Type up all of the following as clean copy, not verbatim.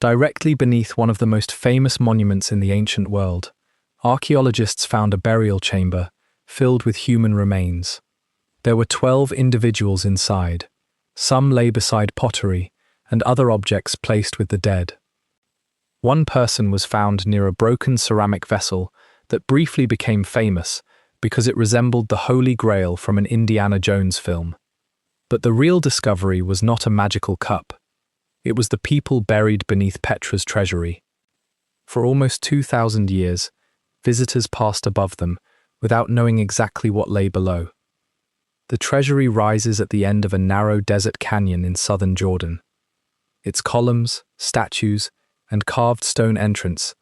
Directly beneath one of the most famous monuments in the ancient world, archaeologists found a burial chamber filled with human remains. There were 12 individuals inside. Some lay beside pottery and other objects placed with the dead. One person was found near a broken ceramic vessel that briefly became famous because it resembled the Holy Grail from an Indiana Jones film. But the real discovery was not a magical cup. It was the people buried beneath Petra's treasury. For almost 2,000 years, visitors passed above them without knowing exactly what lay below. The treasury rises at the end of a narrow desert canyon in southern Jordan. Its columns, statues, and carved stone entrance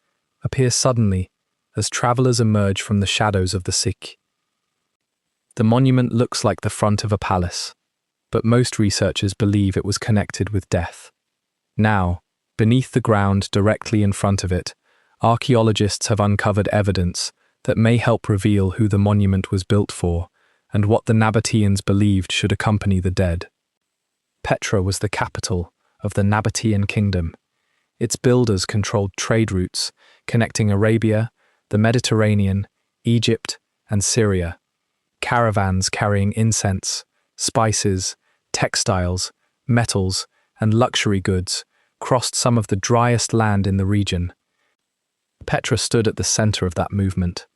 appear suddenly as travelers emerge from the shadows of the Sikh. The monument looks like the front of a palace, but most researchers believe it was connected with death. Now, beneath the ground directly in front of it, archaeologists have uncovered evidence that may help reveal who the monument was built for and what the Nabataeans believed should accompany the dead. Petra was the capital of the Nabataean kingdom. Its builders controlled trade routes connecting Arabia, the Mediterranean, Egypt, and Syria. Caravans carrying incense, spices, textiles, metals, and luxury goods crossed some of the driest land in the region. Petra stood at the center of that movement.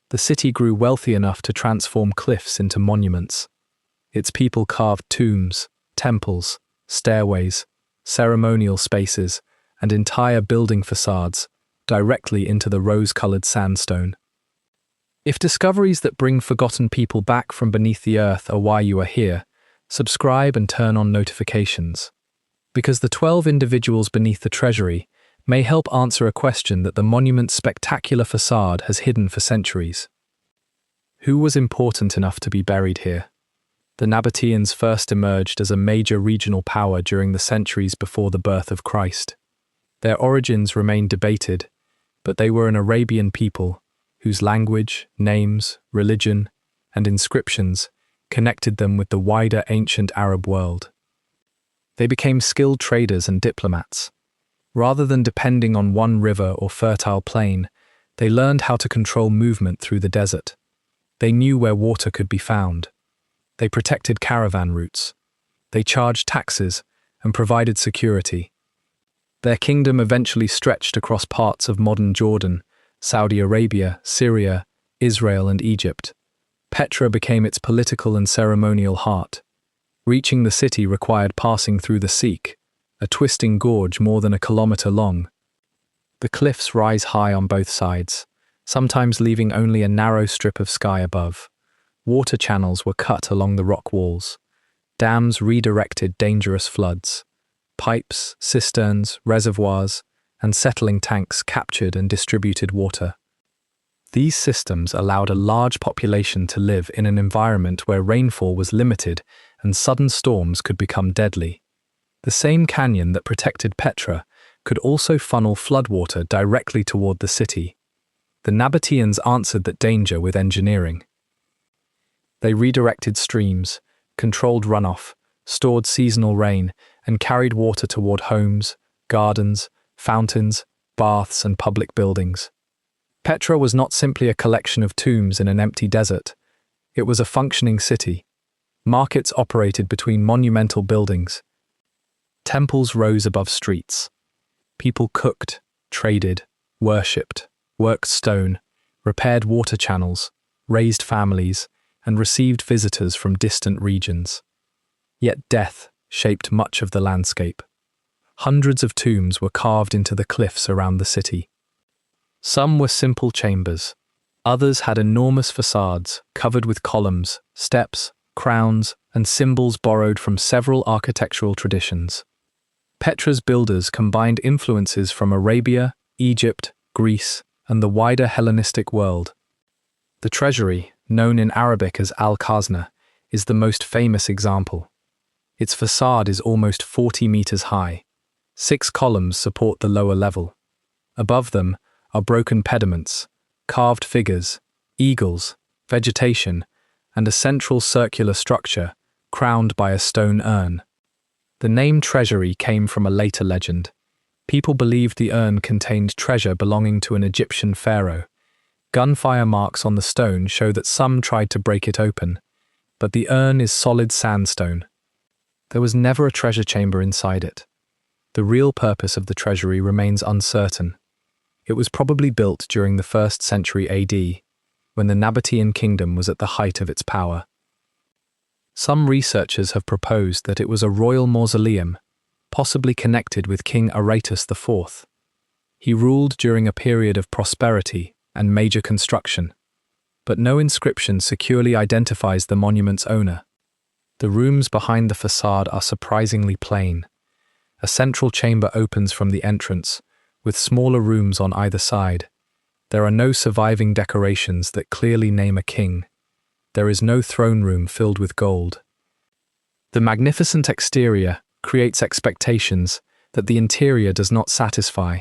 The city grew wealthy enough to transform cliffs into monuments. Its people carved tombs, temples, stairways, ceremonial spaces, and entire building facades directly into the rose-colored sandstone. If discoveries that bring forgotten people back from beneath the earth are why you are here, subscribe and turn on notifications. Because the 12 individuals beneath the treasury may help answer a question that the monument's spectacular facade has hidden for centuries. Who was important enough to be buried here? The Nabataeans first emerged as a major regional power during the centuries before the birth of Christ. Their origins remain debated, but they were an Arabian people whose language, names, religion, and inscriptions connected them with the wider ancient Arab world. They became skilled traders and diplomats. Rather than depending on one river or fertile plain, they learned how to control movement through the desert. They knew where water could be found. They protected caravan routes. They charged taxes and provided security. Their kingdom eventually stretched across parts of modern Jordan, Saudi Arabia, Syria, Israel, and Egypt. Petra became its political and ceremonial heart. Reaching the city required passing through the Sikh, a twisting gorge more than a kilometer long. The cliffs rise high on both sides, sometimes leaving only a narrow strip of sky above. Water channels were cut along the rock walls. Dams redirected dangerous floods. Pipes, cisterns, reservoirs, and settling tanks captured and distributed water. These systems allowed a large population to live in an environment where rainfall was limited and sudden storms could become deadly. The same canyon that protected Petra could also funnel floodwater directly toward the city. The Nabataeans answered that danger with engineering. They redirected streams, controlled runoff, stored seasonal rain, and carried water toward homes, gardens, fountains, baths, and public buildings. Petra was not simply a collection of tombs in an empty desert. It was a functioning city. Markets operated between monumental buildings. Temples rose above streets. People cooked, traded, worshipped, worked stone, repaired water channels, raised families, and received visitors from distant regions. Yet death shaped much of the landscape. Hundreds of tombs were carved into the cliffs around the city. Some were simple chambers. Others had enormous facades covered with columns, steps, crowns, and symbols borrowed from several architectural traditions. Petra's builders combined influences from Arabia, Egypt, Greece, and the wider Hellenistic world. The treasury, known in Arabic as Al-Khazna, is the most famous example. Its facade is almost 40 meters high. 6 columns support the lower level. Above them are broken pediments, carved figures, eagles, vegetation, and a central circular structure crowned by a stone urn. The name Treasury came from a later legend. People believed the urn contained treasure belonging to an Egyptian pharaoh. Gunfire marks on the stone show that some tried to break it open, but the urn is solid sandstone. There was never a treasure chamber inside it. The real purpose of the treasury remains uncertain. It was probably built during the 1st century AD, when the Nabataean kingdom was at the height of its power. Some researchers have proposed that it was a royal mausoleum, possibly connected with King Aratus IV. He ruled during a period of prosperity and major construction, but no inscription securely identifies the monument's owner. The rooms behind the facade are surprisingly plain. A central chamber opens from the entrance, with smaller rooms on either side. There are no surviving decorations that clearly name a king. There is no throne room filled with gold. The magnificent exterior creates expectations that the interior does not satisfy.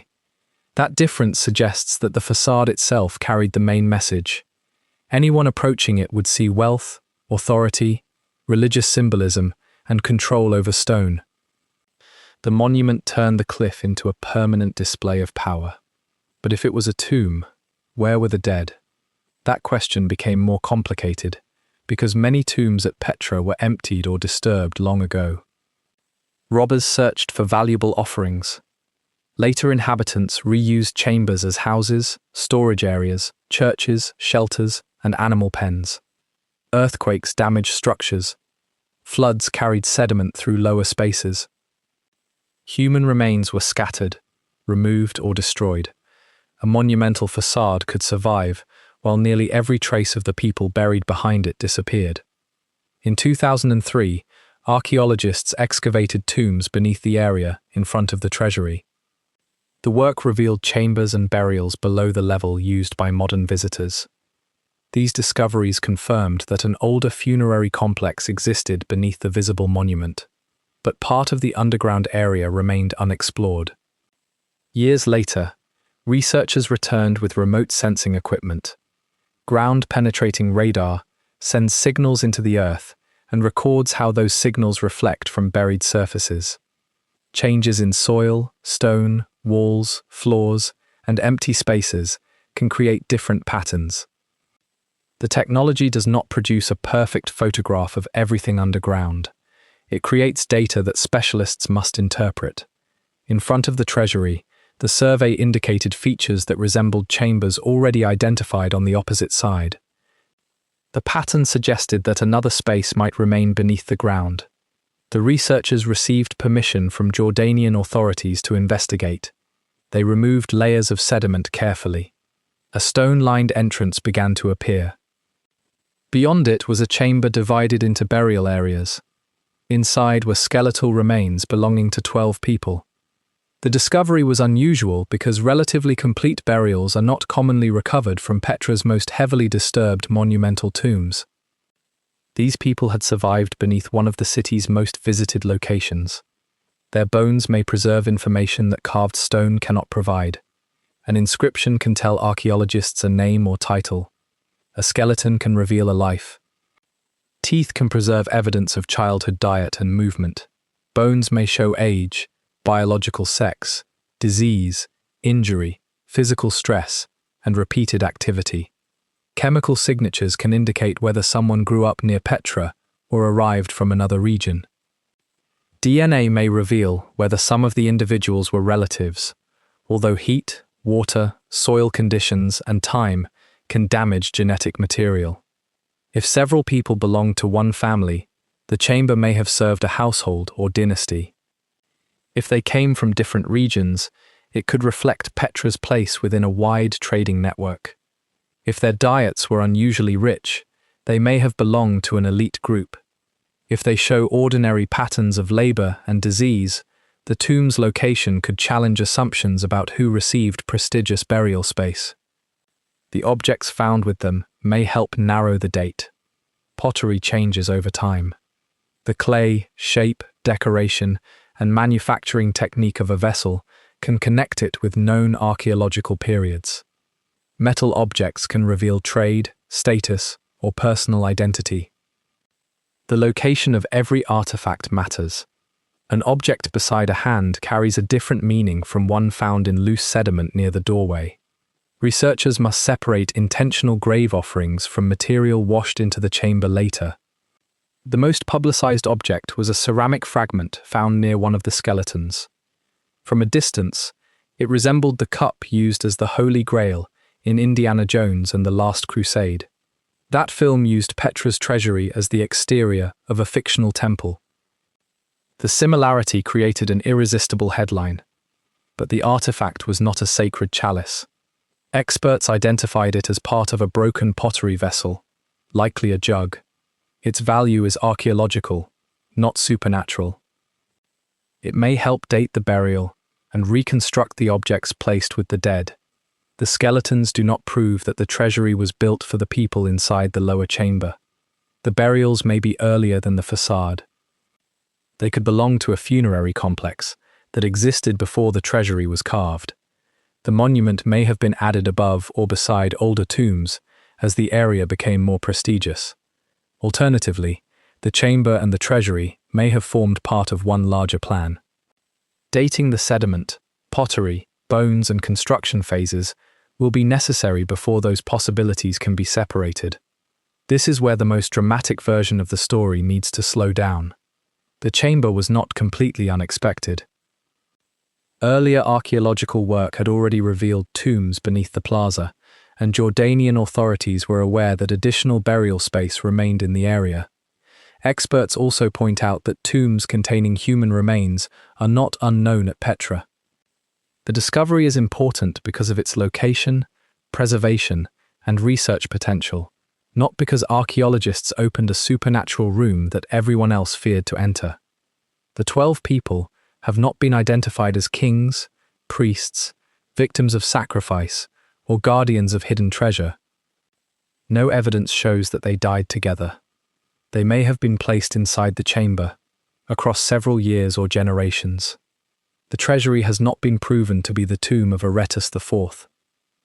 That difference suggests that the facade itself carried the main message. Anyone approaching it would see wealth, authority, religious symbolism, and control over stone. The monument turned the cliff into a permanent display of power. But if it was a tomb, where were the dead? That question became more complicated, because many tombs at Petra were emptied or disturbed long ago. Robbers searched for valuable offerings. Later inhabitants reused chambers as houses, storage areas, churches, shelters, and animal pens. Earthquakes damaged structures. Floods carried sediment through lower spaces. Human remains were scattered, removed, or destroyed. A monumental facade could survive, while nearly every trace of the people buried behind it disappeared. In 2003, archaeologists excavated tombs beneath the area in front of the Treasury. The work revealed chambers and burials below the level used by modern visitors. These discoveries confirmed that an older funerary complex existed beneath the visible monument, but part of the underground area remained unexplored. Years later, researchers returned with remote sensing equipment. Ground-penetrating radar sends signals into the earth and records how those signals reflect from buried surfaces. Changes in soil, stone, walls, floors, and empty spaces can create different patterns. The technology does not produce a perfect photograph of everything underground. It creates data that specialists must interpret. In front of the Treasury, the survey indicated features that resembled chambers already identified on the opposite side. The pattern suggested that another space might remain beneath the ground. The researchers received permission from Jordanian authorities to investigate. They removed layers of sediment carefully. A stone-lined entrance began to appear. Beyond it was a chamber divided into burial areas. Inside were skeletal remains belonging to 12 people. The discovery was unusual because relatively complete burials are not commonly recovered from Petra's most heavily disturbed monumental tombs. These people had survived beneath one of the city's most visited locations. Their bones may preserve information that carved stone cannot provide. An inscription can tell archaeologists a name or title. A skeleton can reveal a life. Teeth can preserve evidence of childhood diet and movement. Bones may show age, biological sex, disease, injury, physical stress, and repeated activity. Chemical signatures can indicate whether someone grew up near Petra or arrived from another region. DNA may reveal whether some of the individuals were relatives, although heat, water, soil conditions, and time can damage genetic material. If several people belonged to one family, the chamber may have served a household or dynasty. If they came from different regions, it could reflect Petra's place within a wide trading network. If their diets were unusually rich, they may have belonged to an elite group. If they show ordinary patterns of labor and disease, the tomb's location could challenge assumptions about who received prestigious burial space. The objects found with them may help narrow the date. Pottery changes over time. The clay, shape, decoration, and manufacturing technique of a vessel can connect it with known archaeological periods. Metal objects can reveal trade, status, or personal identity. The location of every artifact matters. An object beside a hand carries a different meaning from one found in loose sediment near the doorway. Researchers must separate intentional grave offerings from material washed into the chamber later. The most publicized object was a ceramic fragment found near one of the skeletons. From a distance, it resembled the cup used as the Holy Grail in Indiana Jones and the Last Crusade. That film used Petra's Treasury as the exterior of a fictional temple. The similarity created an irresistible headline, but the artifact was not a sacred chalice. Experts identified it as part of a broken pottery vessel, likely a jug. Its value is archaeological, not supernatural. It may help date the burial and reconstruct the objects placed with the dead. The skeletons do not prove that the treasury was built for the people inside the lower chamber. The burials may be earlier than the facade. They could belong to a funerary complex that existed before the treasury was carved. The monument may have been added above or beside older tombs as the area became more prestigious. Alternatively, the chamber and the treasury may have formed part of one larger plan. Dating the sediment, pottery, bones and construction phases will be necessary before those possibilities can be separated. This is where the most dramatic version of the story needs to slow down. The chamber was not completely unexpected. Earlier archaeological work had already revealed tombs beneath the plaza, and Jordanian authorities were aware that additional burial space remained in the area. Experts also point out that tombs containing human remains are not unknown at Petra. The discovery is important because of its location, preservation, and research potential, not because archaeologists opened a supernatural room that everyone else feared to enter. The 12 people have not been identified as kings, priests, victims of sacrifice, or guardians of hidden treasure. No evidence shows that they died together. They may have been placed inside the chamber, across several years or generations. The treasury has not been proven to be the tomb of Aretas IV,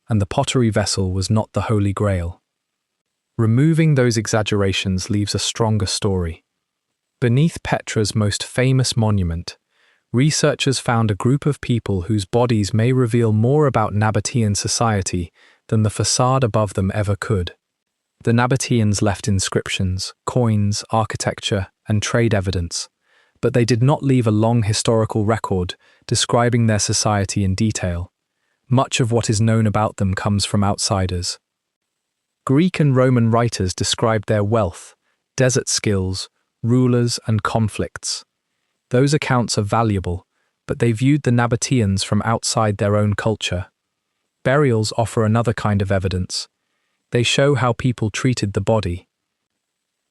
and the pottery vessel was not the Holy Grail. Removing those exaggerations leaves a stronger story. Beneath Petra's most famous monument, researchers found a group of people whose bodies may reveal more about Nabataean society than the facade above them ever could. The Nabataeans left inscriptions, coins, architecture, and trade evidence, but they did not leave a long historical record describing their society in detail. Much of what is known about them comes from outsiders. Greek and Roman writers described their wealth, desert skills, rulers, and conflicts. Those accounts are valuable, but they viewed the Nabataeans from outside their own culture. Burials offer another kind of evidence. They show how people treated the body.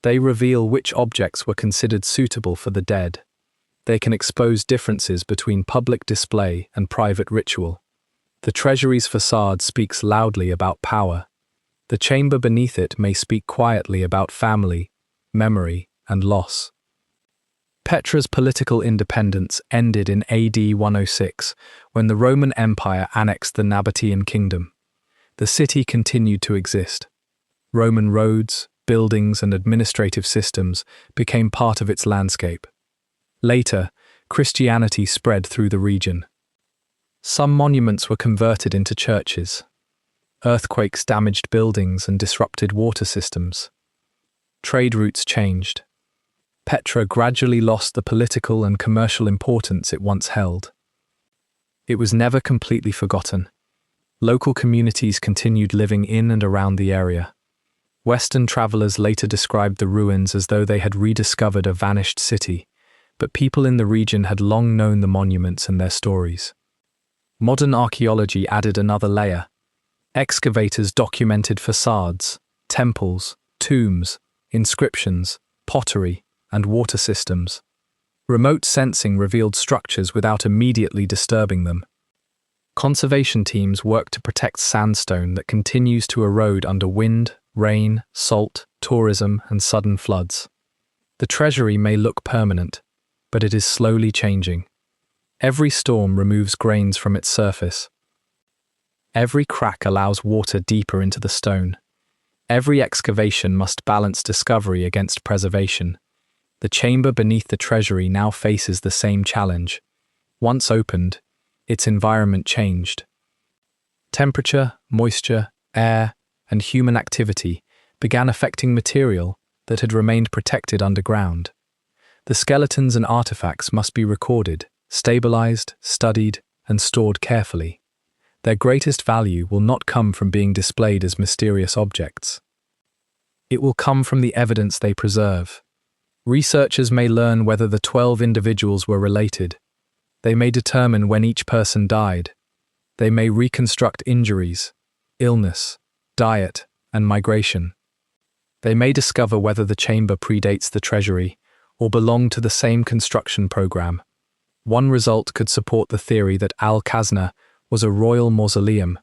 They reveal which objects were considered suitable for the dead. They can expose differences between public display and private ritual. The treasury's facade speaks loudly about power. The chamber beneath it may speak quietly about family, memory, and loss. Petra's political independence ended in AD 106 when the Roman Empire annexed the Nabataean kingdom. The city continued to exist. Roman roads, buildings, and administrative systems became part of its landscape. Later, Christianity spread through the region. Some monuments were converted into churches. Earthquakes damaged buildings and disrupted water systems. Trade routes changed. Petra gradually lost the political and commercial importance it once held. It was never completely forgotten. Local communities continued living in and around the area. Western travelers later described the ruins as though they had rediscovered a vanished city, but people in the region had long known the monuments and their stories. Modern archaeology added another layer. Excavators documented facades, temples, tombs, inscriptions, pottery, and water systems. Remote sensing revealed structures without immediately disturbing them. Conservation teams work to protect sandstone that continues to erode under wind, rain, salt, tourism, and sudden floods. The treasury may look permanent, but it is slowly changing. Every storm removes grains from its surface. Every crack allows water deeper into the stone. Every excavation must balance discovery against preservation. The chamber beneath the treasury now faces the same challenge. Once opened, its environment changed. Temperature, moisture, air, and human activity began affecting material that had remained protected underground. The skeletons and artifacts must be recorded, stabilized, studied, and stored carefully. Their greatest value will not come from being displayed as mysterious objects. It will come from the evidence they preserve. Researchers may learn whether the 12 individuals were related. They may determine when each person died. They may reconstruct injuries, illness, diet, and migration. They may discover whether the chamber predates the treasury or belonged to the same construction program. One result could support the theory that Al-Khazna was a royal mausoleum.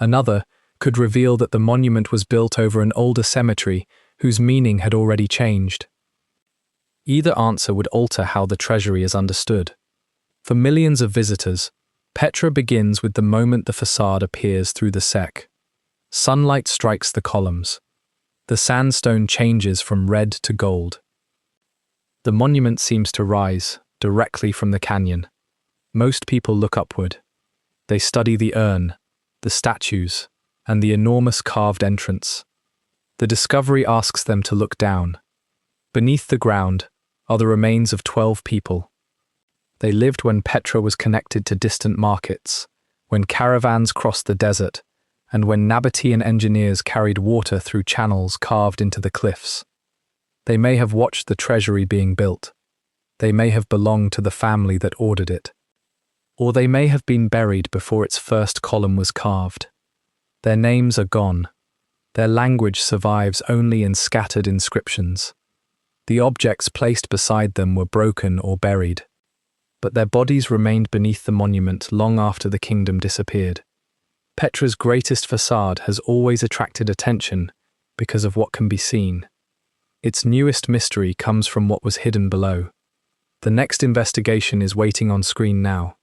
Another could reveal that the monument was built over an older cemetery whose meaning had already changed. Either answer would alter how the treasury is understood. For millions of visitors, Petra begins with the moment the facade appears through the sec. Sunlight strikes the columns. The sandstone changes from red to gold. The monument seems to rise directly from the canyon. Most people look upward. They study the urn, the statues, and the enormous carved entrance. The discovery asks them to look down. Beneath the ground are the remains of 12 people. They lived when Petra was connected to distant markets, when caravans crossed the desert, and when Nabataean engineers carried water through channels carved into the cliffs. They may have watched the treasury being built. They may have belonged to the family that ordered it. Or they may have been buried before its first column was carved. Their names are gone. Their language survives only in scattered inscriptions. The objects placed beside them were broken or buried, but their bodies remained beneath the monument long after the kingdom disappeared. Petra's greatest facade has always attracted attention because of what can be seen. Its newest mystery comes from what was hidden below. The next investigation is waiting on screen now.